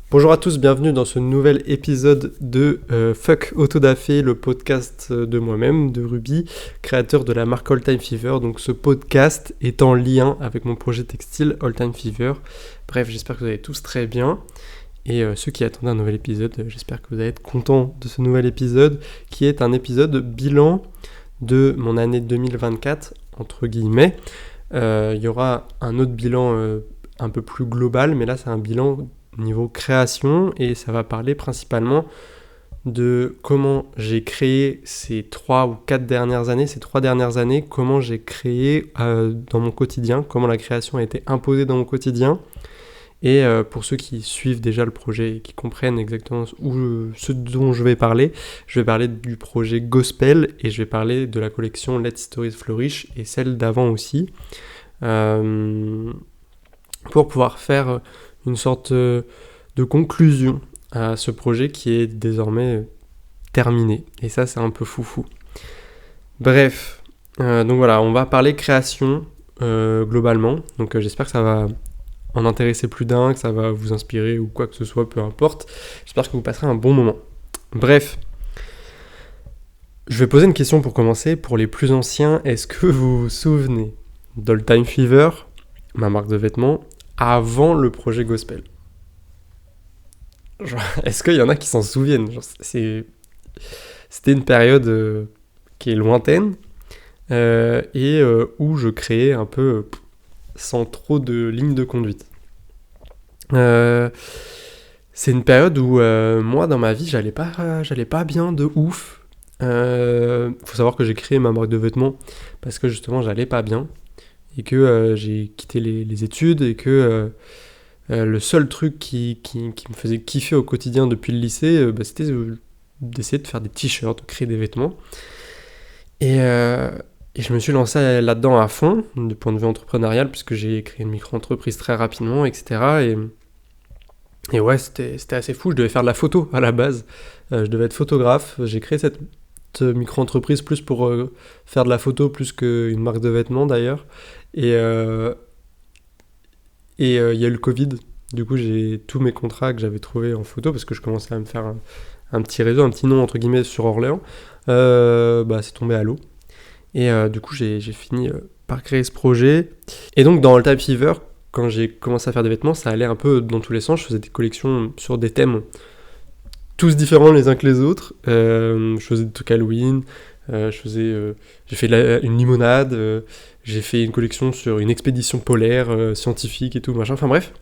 Bonjour à tous, bienvenue dans ce nouvel épisode de Fuck Autodafé, le podcast de moi-même, de Ruby, créateur de la marque All Time Fever. Donc ce podcast est en lien avec mon projet textile All Time Fever. Bref, j'espère que vous allez tous très bien. Et ceux qui attendent un nouvel épisode, j'espère que vous allez être contents de ce nouvel épisode, qui est un épisode bilan de mon année 2024, entre guillemets. Il y aura un autre bilan un peu plus global, mais là c'est un bilan niveau création et ça va parler principalement de comment j'ai créé ces 3 dernières années, comment j'ai créé dans mon quotidien, comment la création a été imposée dans mon quotidien. Et pour ceux qui suivent déjà le projet et qui comprennent exactement ce dont je vais parler du projet Gospel et je vais parler de la collection Let Stories Flourish et celle d'avant aussi, pour pouvoir faire une sorte de conclusion à ce projet qui est désormais terminé. Et ça, c'est un peu foufou. Bref, donc voilà, on va parler création globalement. Donc j'espère que ça va en intéresser plus d'un, que ça va vous inspirer ou quoi que ce soit, peu importe. J'espère que vous passerez un bon moment. Bref, je vais poser une question pour commencer. Pour les plus anciens, est-ce que vous vous souvenez d'All Time Fever, ma marque de vêtements, avant le projet Gospel? Genre, est-ce qu'il y en a qui s'en souviennent? Genre, c'était une période qui est lointaine et où je créais un peu sans trop de ligne de conduite. C'est une période où moi dans ma vie j'allais pas bien de ouf. Faut savoir que j'ai créé ma marque de vêtements parce que justement j'allais pas bien et que j'ai quitté les études et que le seul truc qui me faisait kiffer au quotidien depuis le lycée, c'était d'essayer de faire des t-shirts, de créer des vêtements. Et je me suis lancé là-dedans à fond, du point de vue entrepreneurial, puisque j'ai créé une micro-entreprise très rapidement, etc. Et ouais, c'était assez fou. Je devais faire de la photo à la base. Je devais être photographe. J'ai créé cette micro-entreprise plus pour faire de la photo, plus qu'une marque de vêtements d'ailleurs. Et il y a eu le Covid. Du coup, j'ai tous mes contrats que j'avais trouvés en photo, parce que je commençais à me faire un petit réseau, un petit nom entre guillemets sur Orléans. C'est tombé à l'eau. Et du coup, j'ai fini par créer ce projet. Et donc, dans All Time Fever, quand j'ai commencé à faire des vêtements, ça allait un peu dans tous les sens. Je faisais des collections sur des thèmes tous différents les uns que les autres. Je faisais des trucs Halloween. J'ai fait une limonade. J'ai fait une collection sur une expédition polaire scientifique et tout, machin. Enfin bref.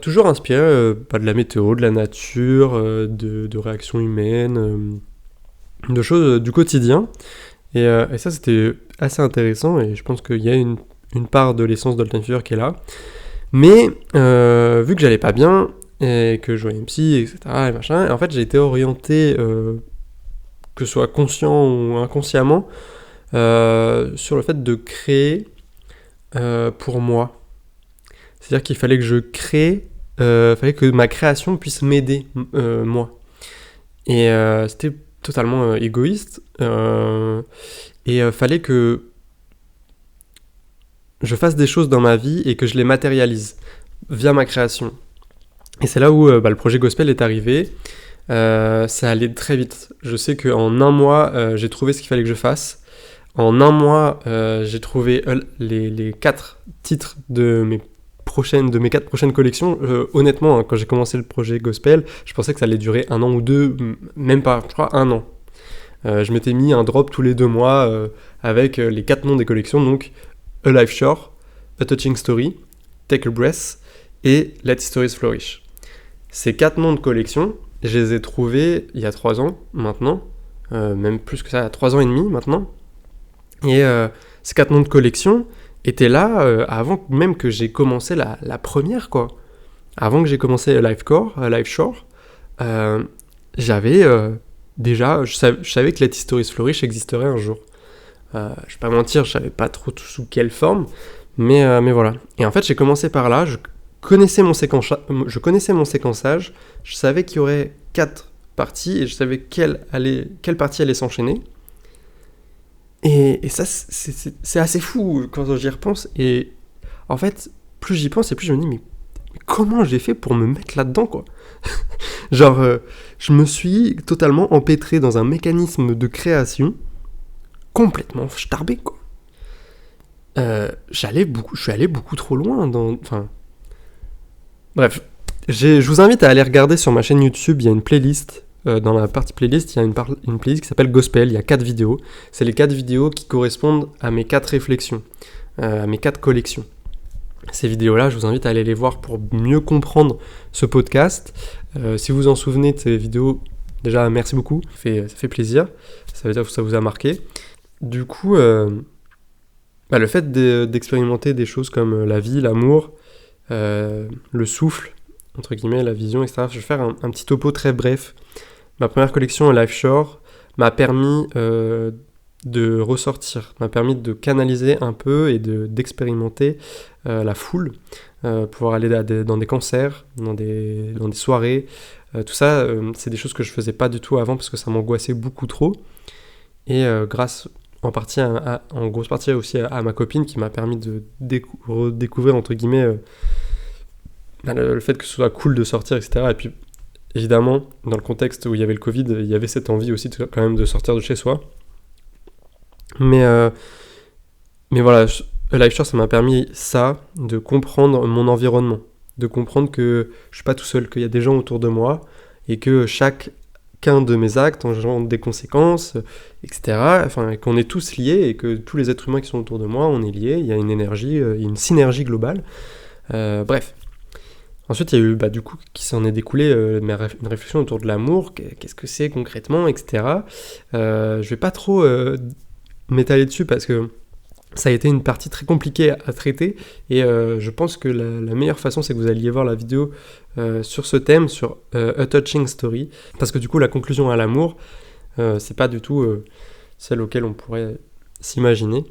Toujours inspiré de la météo, de la nature, de réactions humaines, de choses du quotidien. Et ça, c'était assez intéressant, et je pense qu'il y a une part de l'essence d'All Time Fever qui est là. Mais vu que j'allais pas bien, et que je voyais une psy, etc., et machin, et en fait, j'ai été orienté, que ce soit conscient ou inconsciemment, sur le fait de créer pour moi. C'est-à-dire qu'il fallait que je crée, fallait que ma création puisse m'aider, moi. Et c'était totalement égoïste, et fallait que je fasse des choses dans ma vie et que je les matérialise via ma création. Et c'est là où le projet Gospel est arrivé. Ça allait très vite. Je sais qu'en un mois, j'ai trouvé ce qu'il fallait que je fasse. En un mois, j'ai trouvé les 4 titres de mes 4 prochaines collections. Honnêtement, quand j'ai commencé le projet Gospel, je pensais que ça allait durer 1 an ou 2, même pas, je crois 1 an. Je m'étais mis un drop tous les 2 mois avec les 4 noms des collections, donc A Life Shore, A Touching Story, Take a Breath et Let Stories Flourish. Ces 4 noms de collections, je les ai trouvés il y a 3 ans maintenant, même plus que ça, il y a 3 ans et demi maintenant. Et ces 4 noms de collections étaient là avant même que j'ai commencé la première, quoi. Avant que j'ai commencé A Life Shore, j'avais déjà, je savais que Let Stories Flourish existerait un jour. Je vais pas mentir, je savais pas trop sous quelle forme, mais voilà. Et en fait, j'ai commencé par là, je connaissais mon séquençage, je savais qu'il y aurait 4 parties, et je savais quelle partie allait s'enchaîner. Et ça, c'est assez fou quand j'y repense. Et en fait, plus j'y pense, et plus je me dis, mais comment j'ai fait pour me mettre là-dedans, quoi? Genre, je me suis totalement empêtré dans un mécanisme de création complètement starbé, quoi. Je suis allé beaucoup trop loin dans... Enfin... Bref, je vous invite à aller regarder sur ma chaîne YouTube, il y a une playlist. Dans la partie playlist, il y a une playlist qui s'appelle Gospel, il y a 4 vidéos. C'est les 4 vidéos qui correspondent à mes 4 réflexions, à mes 4 collections. Ces vidéos-là, je vous invite à aller les voir pour mieux comprendre ce podcast. Si vous vous en souvenez de ces vidéos, déjà merci beaucoup, ça fait plaisir, ça veut dire que ça vous a marqué. Du coup, le fait d'expérimenter des choses comme la vie, l'amour, le souffle, entre guillemets, la vision, etc. Je vais faire un petit topo très bref. Ma première collection, Life Shore, m'a permis de ressortir, m'a permis de canaliser un peu et d'expérimenter la foule, pouvoir aller dans des concerts, dans des soirées. Tout ça, c'est des choses que je faisais pas du tout avant parce que ça m'angoissait beaucoup trop. Et grâce en grosse partie aussi à ma copine qui m'a permis de redécouvrir, entre guillemets, le fait que ce soit cool de sortir, etc. Et puis, évidemment, dans le contexte où il y avait le Covid, il y avait cette envie aussi quand même de sortir de chez soi. Mais voilà, Life Shore, ça m'a permis ça, de comprendre mon environnement, de comprendre que je suis pas tout seul, qu'il y a des gens autour de moi, et que chacun de mes actes engendre des conséquences, etc. Enfin, qu'on est tous liés, et que tous les êtres humains qui sont autour de moi, on est liés, il y a une énergie, il y a une synergie globale. Bref. Ensuite, il y a eu, du coup, qui s'en est découlé une réflexion autour de l'amour, qu'est-ce que c'est concrètement, etc. Je vais pas trop m'étaler dessus parce que ça a été une partie très compliquée à traiter, et je pense que la meilleure façon, c'est que vous alliez voir la vidéo sur ce thème, sur A Touching Story, parce que du coup, la conclusion à l'amour, c'est pas du tout celle auquel on pourrait s'imaginer.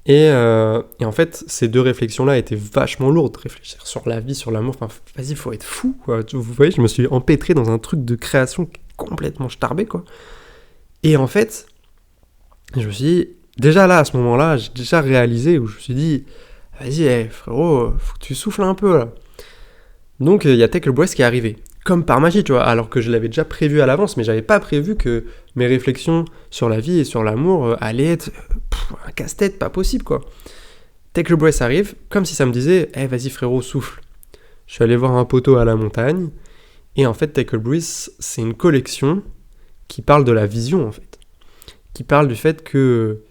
Et en fait, ces 2 réflexions-là étaient vachement lourdes. Réfléchir sur la vie, sur l'amour, enfin, vas-y, faut être fou, quoi. Vous voyez, je me suis empêtré dans un truc de création complètement starbé, quoi. Et en fait, je me suis dit, déjà là, à ce moment-là, j'ai déjà réalisé, où je me suis dit, vas-y, frérot, faut que tu souffles un peu, là. Donc, il y a Take a Breath qui est arrivé. Comme par magie, tu vois, alors que je l'avais déjà prévu à l'avance, mais j'avais pas prévu que mes réflexions sur la vie et sur l'amour allaient être un casse-tête, pas possible, quoi. Take a Breath arrive, comme si ça me disait, vas-y frérot, souffle. Je suis allé voir un poteau à la montagne, et en fait, Take a Breath, c'est une collection qui parle de la vision, en fait. Qui parle du fait que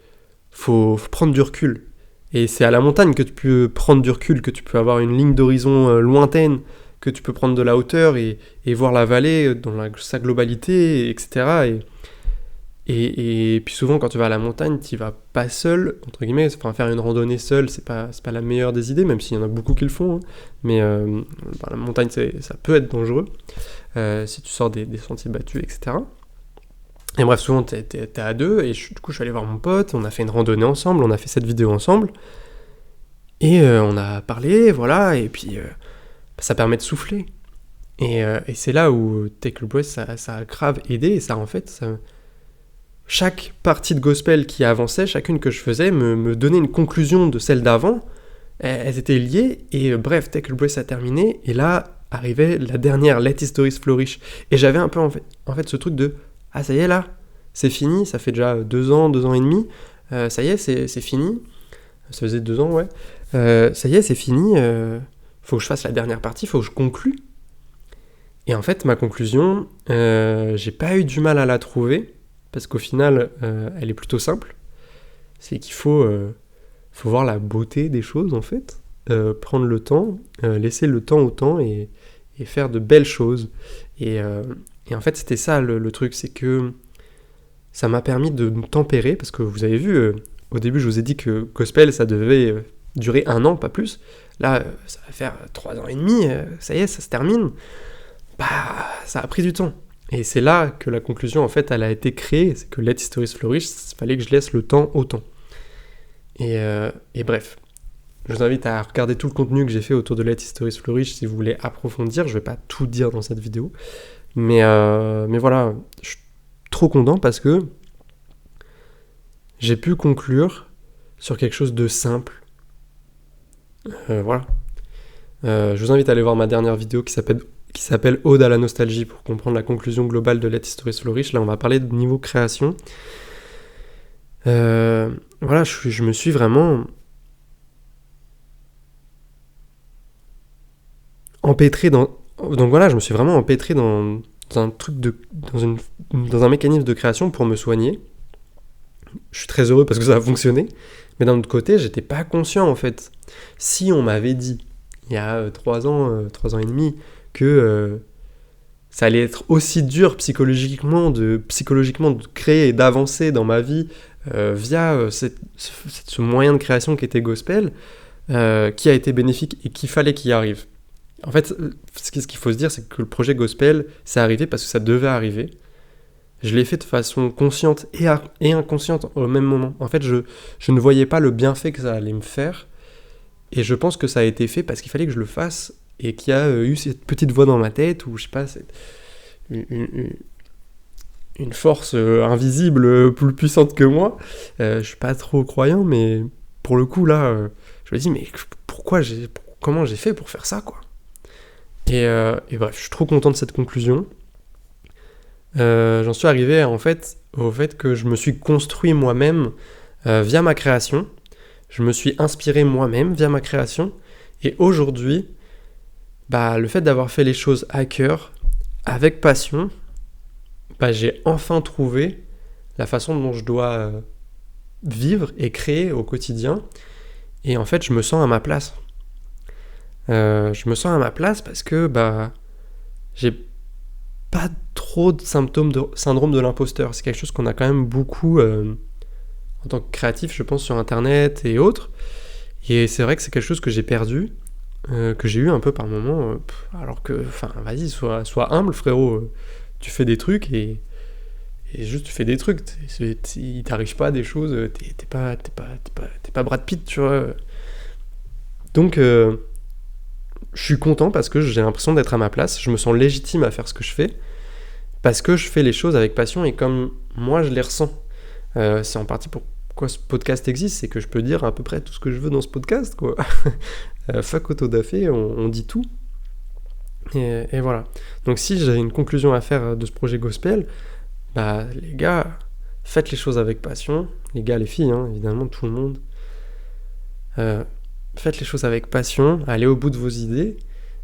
faut prendre du recul. Et c'est à la montagne que tu peux prendre du recul, que tu peux avoir une ligne d'horizon lointaine, que tu peux prendre de la hauteur et voir la vallée dans sa globalité, etc. Et puis souvent, quand tu vas à la montagne, tu vas pas seul, entre guillemets, enfin, faire une randonnée seule, c'est pas la meilleure des idées, même s'il y en a beaucoup qui le font, hein. Mais la montagne, ça peut être dangereux, si tu sors des sentiers battus, etc. Et bref, souvent, t'es à 2, et du coup, je suis allé voir mon pote, on a fait une randonnée ensemble, on a fait cette vidéo ensemble, et on a parlé, voilà, et puis ça permet de souffler. Et c'est là où Take a Breath, ça a grave aidé, et ça, en fait, chaque partie de gospel qui avançait, chacune que je faisais, me donnait une conclusion de celle d'avant. Elles étaient liées, et bref, Take a Breath a terminé, et là arrivait la dernière, Let Stories Flourish. Et j'avais un peu en fait ce truc de ah, ça y est, là, c'est fini, ça fait déjà 2 ans et demi, ça y est, c'est fini. Ça faisait 2 ans, ouais. Ça y est, c'est fini, faut que je fasse la dernière partie, faut que je conclue. Et en fait, ma conclusion, j'ai pas eu du mal à la trouver, parce qu'au final, elle est plutôt simple. C'est qu'il faut voir la beauté des choses, en fait, prendre le temps, laisser le temps au temps, et faire de belles choses. Et en fait, c'était ça le truc, c'est que ça m'a permis de me tempérer, parce que vous avez vu, au début, je vous ai dit que Gospel, ça devait durer 1 an, pas plus. Là, ça va faire 3 ans et demi, ça y est, ça se termine. Ça a pris du temps. Et c'est là que la conclusion, en fait, elle a été créée, c'est que Let Stories Flourish, il fallait que je laisse le temps au temps. Et bref, je vous invite à regarder tout le contenu que j'ai fait autour de Let Stories Flourish si vous voulez approfondir. Je vais pas tout dire dans cette vidéo. Mais voilà, je suis trop content parce que j'ai pu conclure sur quelque chose de simple. Voilà. Je vous invite à aller voir ma dernière vidéo qui s'appelle Ode à la nostalgie pour comprendre la conclusion globale de Let History Slow Rich. Là, on va parler de niveau création. Voilà, je me suis vraiment empêtré dans... Donc voilà, je me suis vraiment empêtré dans un truc dans un mécanisme de création pour me soigner. Je suis très heureux parce que ça a fonctionné. Mais d'un autre côté, j'étais pas conscient en fait. Si on m'avait dit, il y a 3 ans et demi, que ça allait être aussi dur psychologiquement de créer et d'avancer dans ma vie via ce moyen de création qui était gospel, qui a été bénéfique et qu'il fallait qu'il y arrive. En fait, ce qu'il faut se dire, c'est que le projet gospel, c'est arrivé parce que ça devait arriver. Je l'ai fait de façon consciente et inconsciente au même moment. En fait, je ne voyais pas le bienfait que ça allait me faire. Et je pense que ça a été fait parce qu'il fallait que je le fasse et qu'il y a eu cette petite voix dans ma tête où, je sais pas, une force invisible plus puissante que moi. Je suis pas trop croyant, mais pour le coup, là, je me dis, mais comment j'ai fait pour faire ça, quoi. Et bref, je suis trop content de cette conclusion. J'en suis arrivé au fait que je me suis construit moi-même via ma création. Je me suis inspiré moi-même via ma création. Et aujourd'hui, le fait d'avoir fait les choses à cœur, avec passion, j'ai enfin trouvé la façon dont je dois vivre et créer au quotidien. Et en fait, je me sens à ma place. Je me sens à ma place parce que j'ai pas trop de symptômes de syndrome de l'imposteur. C'est quelque chose qu'on a quand même beaucoup en tant que créatif, je pense, sur Internet et autres. Et c'est vrai que c'est quelque chose que j'ai perdu, que j'ai eu un peu par moment, alors que, vas-y, sois humble, frérot. Tu fais des trucs et juste tu fais des trucs. Il t'arrive pas des choses, t'es pas Brad Pitt, tu vois. Donc, je suis content parce que j'ai l'impression d'être à ma place. Je me sens légitime à faire ce que je fais parce que je fais les choses avec passion et comme moi je les ressens. C'est en partie pourquoi ce podcast existe, c'est que je peux dire à peu près tout ce que je veux dans ce podcast, quoi. Fuck Autodafé, on dit tout. Et voilà. Donc si j'ai une conclusion à faire de ce projet gospel, les gars, faites les choses avec passion. Les gars, les filles, hein, évidemment, tout le monde. Faites les choses avec passion, allez au bout de vos idées,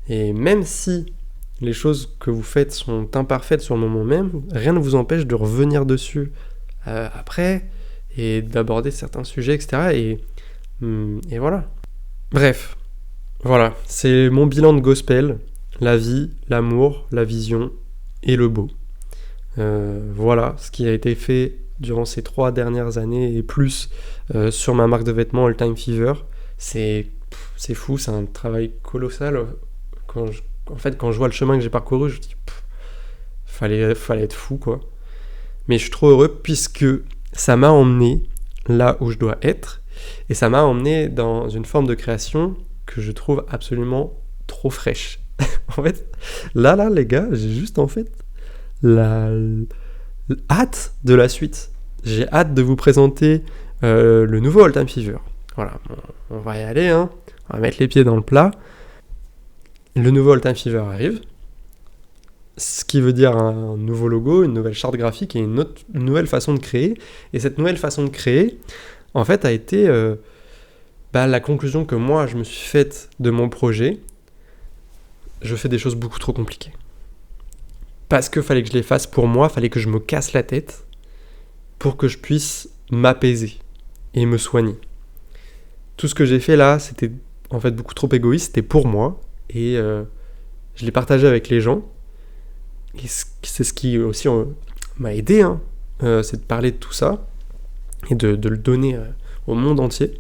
et même si les choses que vous faites sont imparfaites sur le moment même, rien ne vous empêche de revenir dessus après, et d'aborder certains sujets, etc. Et voilà. Bref, voilà, c'est mon bilan de gospel, la vie, l'amour, la vision et le beau. Voilà ce qui a été fait durant ces 3 dernières années et plus sur ma marque de vêtements All Time Fever. C'est fou, c'est un travail colossal. Quand je vois le chemin que j'ai parcouru, je me dis, fallait être fou, quoi. Mais je suis trop heureux puisque ça m'a emmené là où je dois être et ça m'a emmené dans une forme de création que je trouve absolument trop fraîche. En fait, là, les gars, j'ai juste hâte de la suite. J'ai hâte de vous présenter le nouveau All Time Fever. Voilà, on va y aller, hein. On va mettre les pieds dans le plat. Le nouveau All Time Fever arrive, ce qui veut dire un nouveau logo, une nouvelle charte graphique et une nouvelle façon de créer. Et cette nouvelle façon de créer, en fait, a été la conclusion que moi, je me suis faite de mon projet. Je fais des choses beaucoup trop compliquées. Parce qu'il fallait que je les fasse pour moi, fallait que je me casse la tête pour que je puisse m'apaiser et me soigner. Tout ce que j'ai fait là, c'était en fait beaucoup trop égoïste, c'était pour moi, et je l'ai partagé avec les gens, et c'est ce qui aussi m'a aidé, hein, c'est de parler de tout ça, et de le donner au monde entier.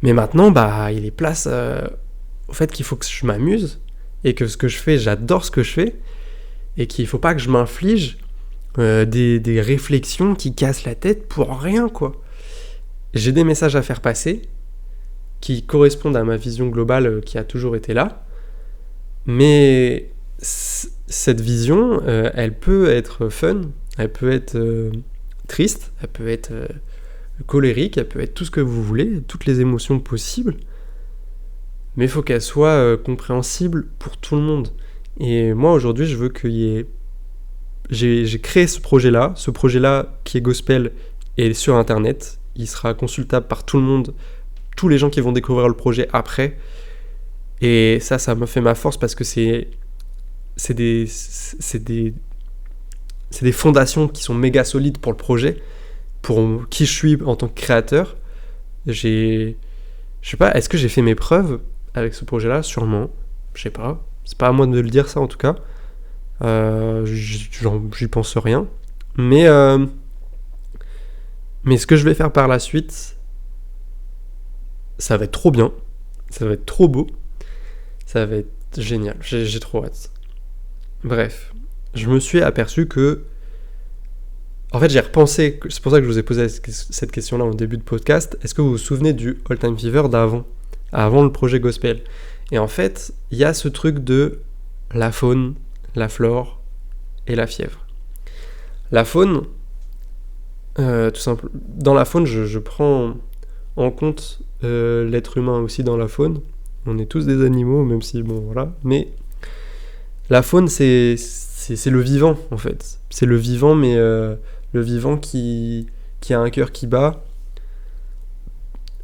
Mais maintenant, il est place au fait qu'il faut que je m'amuse, et que ce que je fais, j'adore ce que je fais, et qu'il faut pas que je m'inflige des réflexions qui cassent la tête pour rien, quoi. J'ai des messages à faire passer qui correspondent à ma vision globale qui a toujours été là, mais cette vision, elle peut être fun, elle peut être triste, elle peut être colérique, elle peut être tout ce que vous voulez, toutes les émotions possibles, mais il faut qu'elle soit compréhensible pour tout le monde. Et moi, aujourd'hui, je veux qu'il y ait... J'ai créé ce projet-là qui est gospel est sur Internet. Il sera consultable par tout le monde, tous les gens qui vont découvrir le projet après. Et ça me fait ma force parce que c'est des fondations qui sont méga solides pour le projet, pour qui je suis en tant que créateur. Je sais pas, est-ce que j'ai fait mes preuves avec ce projet-là? Sûrement. Je sais pas. C'est pas à moi de le dire ça en tout cas. J'y pense rien. Mais ce que je vais faire par la suite, ça va être trop bien. Ça va être trop beau. Ça va être génial. J'ai trop hâte. Bref, je me suis aperçu que... En fait, j'ai repensé, c'est pour ça que je vous ai posé cette question-là au début de podcast. Est-ce que vous vous souvenez du All Time Fever avant le projet Gospel? Et en fait, il y a ce truc de la faune, la flore et la fièvre. La faune, tout simple. Dans la faune, je prends en compte l'être humain aussi dans la faune. On est tous des animaux, même si, bon, voilà. Mais la faune, c'est le vivant, en fait. C'est le vivant, mais le vivant qui a un cœur qui bat.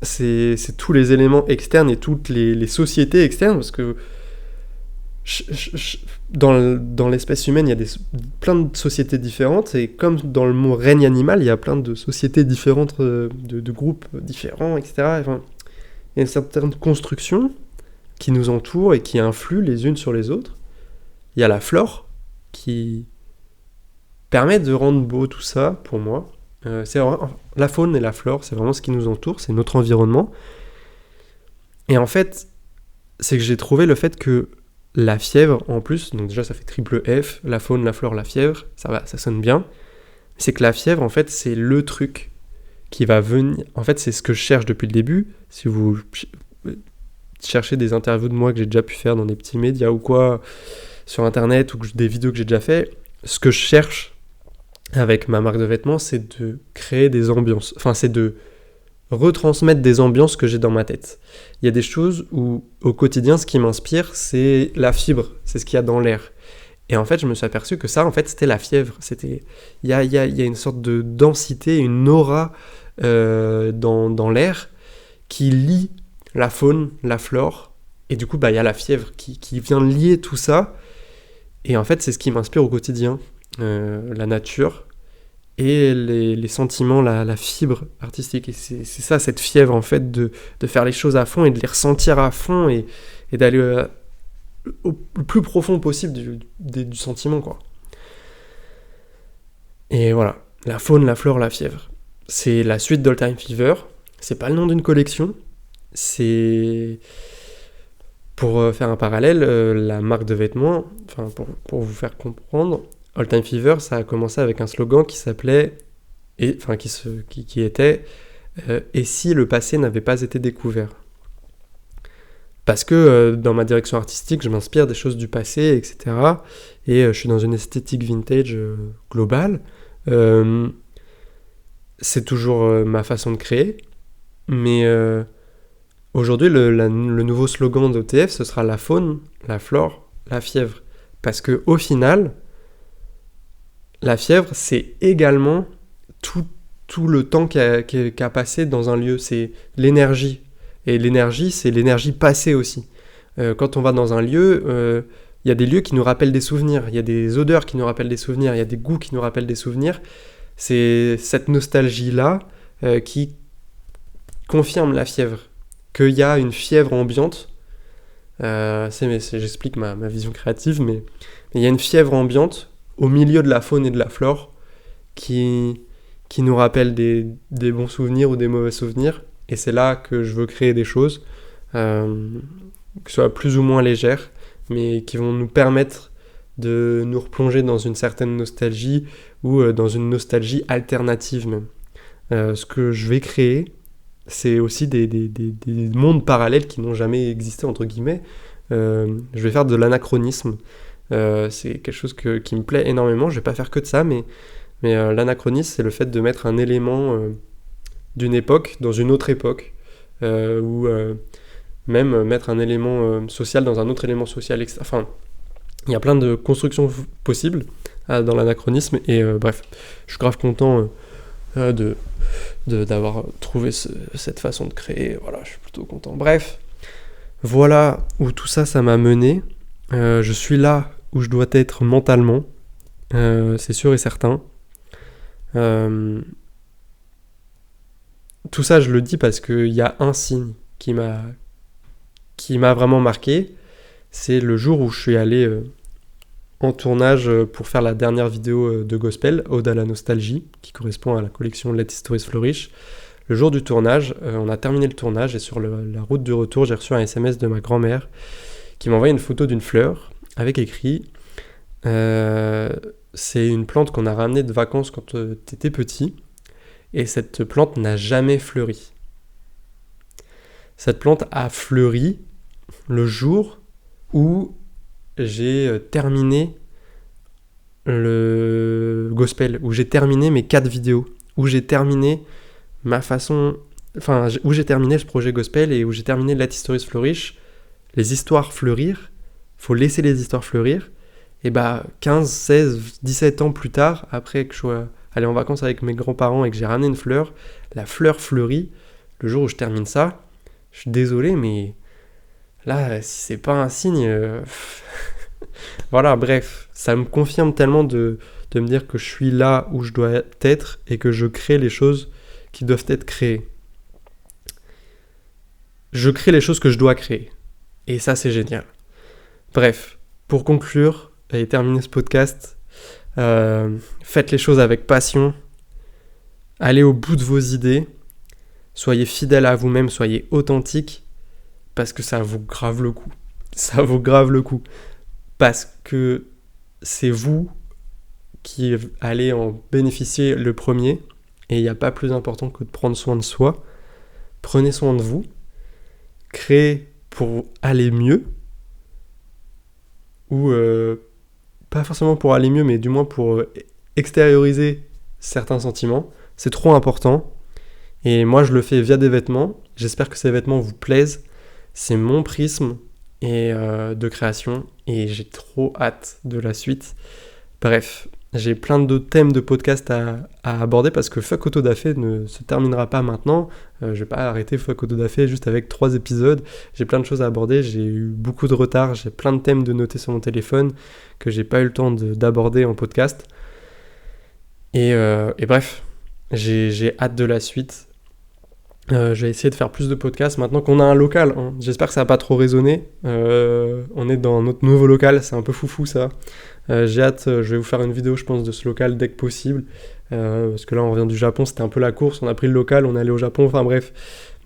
C'est tous les éléments externes et toutes les sociétés externes, parce que dans l'espèce humaine, il y a plein de sociétés différentes, et comme dans le mot règne animal, il y a plein de sociétés différentes, de groupes différents, etc. Enfin, il y a une certaine construction qui nous entoure et qui influent les unes sur les autres. Il y a la flore qui permet de rendre beau tout ça, pour moi. La faune et la flore, c'est vraiment ce qui nous entoure, c'est notre environnement. Et en fait, c'est que j'ai trouvé le fait que la fièvre, en plus, donc déjà ça fait triple F, la faune, la flore, la fièvre, ça va, ça sonne bien. C'est que la fièvre, en fait, c'est le truc qui va venir... En fait, c'est ce que je cherche depuis le début. Si vous cherchez des interviews de moi que j'ai déjà pu faire dans des petits médias ou quoi, sur Internet, ou des vidéos que j'ai déjà fait, ce que je cherche avec ma marque de vêtements, c'est de créer des ambiances. Enfin, c'est de retransmettre des ambiances que j'ai dans ma tête. Il y a des choses où, au quotidien, ce qui m'inspire, c'est la fibre, c'est ce qu'il y a dans l'air. Et en fait, je me suis aperçu que ça, en fait, c'était la fièvre. Il y a une sorte de densité, une aura dans l'air qui lie la faune, la flore, et du coup, il y a la fièvre qui vient lier tout ça. Et en fait, c'est ce qui m'inspire au quotidien. La nature et les sentiments, la fibre artistique. Et c'est ça, cette fièvre, en fait, de faire les choses à fond et de les ressentir à fond et d'aller au plus profond possible du sentiment, quoi. Et voilà, la faune, la flore, la fièvre. C'est la suite d'All Time Fever. C'est pas le nom d'une collection. C'est... Pour faire un parallèle, la marque de vêtements, enfin pour vous faire comprendre, All Time Fever, ça a commencé avec un slogan qui s'appelait, qui était et si le passé n'avait pas été découvert. Parce que dans ma direction artistique, je m'inspire des choses du passé, etc. Et je suis dans une esthétique vintage globale. C'est toujours ma façon de créer, mais aujourd'hui, le nouveau slogan d'OTF, ce sera la faune, la flore, la fièvre. Parce que au final, la fièvre, c'est également tout le temps qu'a passé dans un lieu. C'est l'énergie. Et l'énergie, c'est l'énergie passée aussi. Quand on va dans un lieu, il y a des lieux qui nous rappellent des souvenirs. Il y a des odeurs qui nous rappellent des souvenirs. Il y a des goûts qui nous rappellent des souvenirs. C'est cette nostalgie-là qui confirme la fièvre. Qu'il y a une fièvre ambiante. J'explique ma vision créative, mais il y a une fièvre ambiante au milieu de la faune et de la flore qui nous rappelle des bons souvenirs ou des mauvais souvenirs. Et c'est là que je veux créer des choses qui soient plus ou moins légères, mais qui vont nous permettre de nous replonger dans une certaine nostalgie ou dans une nostalgie alternative même. Ce que je vais créer, c'est aussi des mondes parallèles qui n'ont jamais existé, entre guillemets. Je vais faire de l'anachronisme. C'est quelque chose qui me plaît énormément. Je vais pas faire que de ça, mais l'anachronisme, c'est le fait de mettre un élément d'une époque dans une autre époque, où même mettre un élément social dans un autre élément social, etc. Enfin, il y a plein de constructions possibles dans l'anachronisme, et bref, je suis grave content d'avoir trouvé cette façon de créer, voilà, je suis plutôt content. Bref, voilà où tout ça, ça m'a mené. Je suis là où je dois être mentalement, c'est sûr et certain. Tout ça, je le dis parce qu'il y a un signe qui m'a vraiment marqué. C'est le jour où je suis allé en tournage pour faire la dernière vidéo de Gospel, Ode à la nostalgie, qui correspond à la collection Let Histories Flourish. Le jour du tournage, on a terminé le tournage et sur la route du retour, j'ai reçu un SMS de ma grand-mère qui m'a envoyé une photo d'une fleur avec écrit c'est une plante qu'on a ramenée de vacances quand t'étais petit, et cette plante n'a jamais fleuri. Cette plante a fleuri le jour où j'ai terminé le gospel, où j'ai terminé mes 4 vidéos, où j'ai terminé où j'ai terminé ce projet gospel et où j'ai terminé Let Histories Flourish. Les histoires fleurir, faut laisser les histoires fleurir. Et 15, 16, 17 ans plus tard, après que je sois allé en vacances avec mes grands-parents et que j'ai ramené une fleur, la fleur fleurit. Le jour où je termine ça, je suis désolé, mais là, si c'est pas un signe... Voilà, bref, ça me confirme tellement de me dire que je suis là où je dois être et que je crée les choses qui doivent être créées. Je crée les choses que je dois créer. Et ça, c'est génial. Bref, pour conclure et terminer ce podcast, faites les choses avec passion, allez au bout de vos idées, soyez fidèles à vous-même, soyez authentiques, parce que ça vaut grave le coup. Ça vaut grave le coup. Parce que c'est vous qui allez en bénéficier le premier, et il n'y a pas plus important que de prendre soin de soi. Prenez soin de vous, créez pour aller mieux, ou pas forcément pour aller mieux, mais du moins pour extérioriser certains sentiments. C'est trop important. Et moi, je le fais via des vêtements. J'espère que ces vêtements vous plaisent. C'est mon prisme de création. Et j'ai trop hâte de la suite. Bref, j'ai plein de thèmes de podcast à aborder parce que Fuck Autodafé ne se terminera pas maintenant. Je vais pas arrêter Fuck Autodafé juste avec 3 épisodes. J'ai plein de choses à aborder, j'ai eu beaucoup de retard, j'ai plein de thèmes de noter sur mon téléphone que j'ai pas eu le temps d'aborder en podcast. Et bref, j'ai hâte de la suite. Je vais essayer de faire plus de podcasts maintenant qu'on a un local. Hein. J'espère que ça n'a pas trop résonné. On est dans notre nouveau local, c'est un peu foufou ça. J'ai hâte, je vais vous faire une vidéo je pense de ce local dès que possible. Parce que là on revient du Japon, c'était un peu la course, on a pris le local, on est allé au Japon, enfin bref.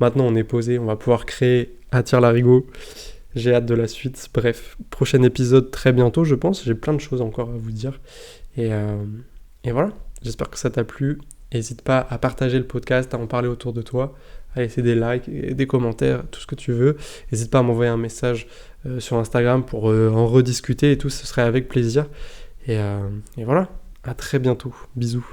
Maintenant on est posé, on va pouvoir créer à tire-larigot. J'ai hâte de la suite. Bref, prochain épisode très bientôt je pense. J'ai plein de choses encore à vous dire. Et voilà, j'espère que ça t'a plu. N'hésite pas à partager le podcast, à en parler autour de toi, à laisser des likes, des commentaires, tout ce que tu veux. N'hésite pas à m'envoyer un message sur Instagram pour en rediscuter et tout, ce serait avec plaisir. Et voilà, à très bientôt. Bisous.